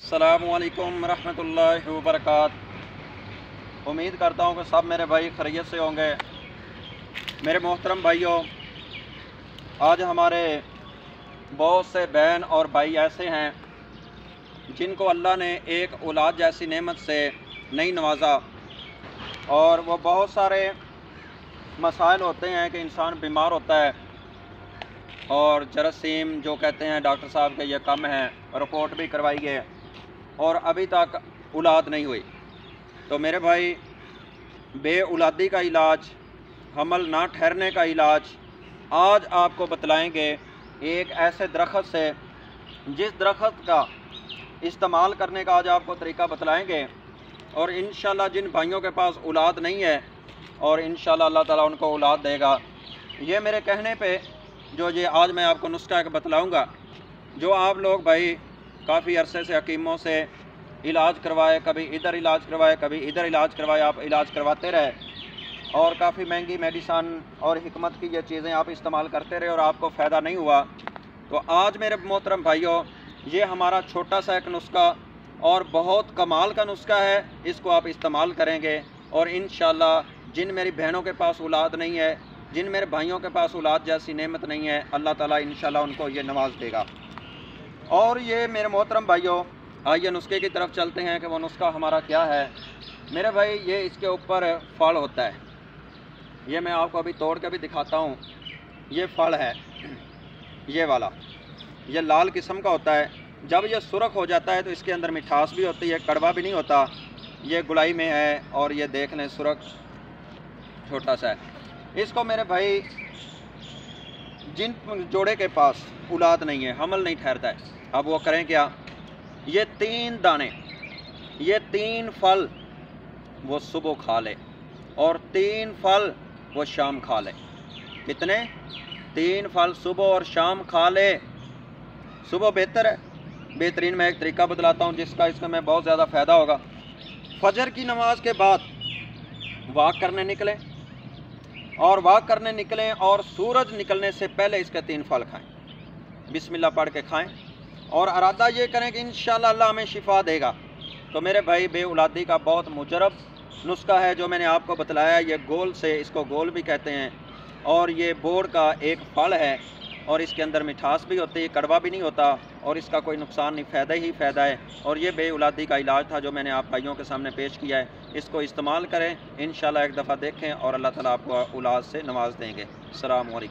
अस्सलामुअलैकुम रहमतुल्लाहि वबरकातुहू। उम्मीद करता हूँ कि सब मेरे भाई खैरियत से होंगे। मेरे मोहतरम भाइयों, आज हमारे बहुत से बहन और भाई ऐसे हैं जिनको अल्लाह ने एक औलाद जैसी नेमत से नहीं नवाजा, और वो बहुत सारे मसाइल होते हैं कि इंसान बीमार होता है और जरासीम जो कहते हैं डॉक्टर साहब के ये कम है, रिपोर्ट भी करवाई है और अभी तक औलाद नहीं हुई। तो मेरे भाई, बे औलादी का इलाज, हमल ना ठहरने का इलाज आज आपको बतलाएंगे एक ऐसे दरख्त से, जिस दरख्त का इस्तेमाल करने का आज आपको तरीका बतलाएंगे। और इंशाल्लाह जिन भाइयों के पास औलाद नहीं है और इंशाल्लाह अल्लाह ताला उनको औलाद देगा। ये मेरे कहने पे जो ये आज मैं आपको नुस्खा एक बतलाऊँगा, जो आप लोग भाई काफ़ी अरसे से हकीमों से इलाज करवाए, कभी इधर इलाज करवाए, कभी इधर इलाज करवाए, आप इलाज करवाते रहे और काफ़ी महंगी मेडिसन और हिकमत की ये चीज़ें आप इस्तेमाल करते रहे और आपको फ़ायदा नहीं हुआ। तो आज मेरे मोहतरम भाइयों, ये हमारा छोटा सा एक नुस्खा और बहुत कमाल का नुस्खा है। इसको आप इस्तेमाल करेंगे और इंशाल्लाह जिन मेरी बहनों के पास औलाद नहीं है, जिन मेरे भाइयों के पास औलाद जैसी नेमत नहीं है, अल्लाह ताला इंशाल्लाह उनको ये नवाज देगा। और ये मेरे मोहतरम भाइयों, आइए नुस्खे की तरफ चलते हैं कि वो नुस्खा हमारा क्या है। मेरे भाई, ये इसके ऊपर फल होता है, ये मैं आपको अभी तोड़ के भी दिखाता हूँ। ये फल है, ये वाला, ये लाल किस्म का होता है। जब ये सुरख हो जाता है तो इसके अंदर मिठास भी होती है, कड़वा भी नहीं होता। ये गुलाई में है और ये देख लें सुरख छोटा सा है। इसको मेरे भाई, जिन जोड़े के पास औलाद नहीं है, हमल नहीं ठहरता है, अब वो करें क्या? ये 3 दाने, ये 3 फल वो सुबह खा ले और 3 फल वो शाम खा ले। कितने? 3 फल सुबह और शाम खा ले। सुबह बेहतर है, बेहतरीन मैं एक तरीका बतलाता हूँ जिसका इसका में बहुत ज़्यादा फ़ायदा होगा। फजर की नमाज के बाद वॉक करने निकलें और वॉक करने निकलें और सूरज निकलने से पहले इसके 3 फल खाएं, बिस्मिल्लाह पढ़ के खाएं और इरादा ये करें कि इंशाल्लाह अल्लाह हमें शिफा देगा। तो मेरे भाई, बे औलादी का बहुत मुजरब नुस्खा है जो मैंने आपको बतलाया। ये गोल से, इसको गोल भी कहते हैं, और ये बोर का एक फल है और इसके अंदर मिठास भी होती है, कड़वा भी नहीं होता और इसका कोई नुकसान नहीं, फ़ायदा ही फ़ायदा है। और ये बे औलादी का इलाज था जो मैंने आप भाइयों के सामने पेश किया है। इसको इस्तेमाल करें, इंशाल्लाह एक दफ़ा देखें और अल्लाह ताला आपको औलाद से नवाज देंगे। अस्सलामु अलैकुम।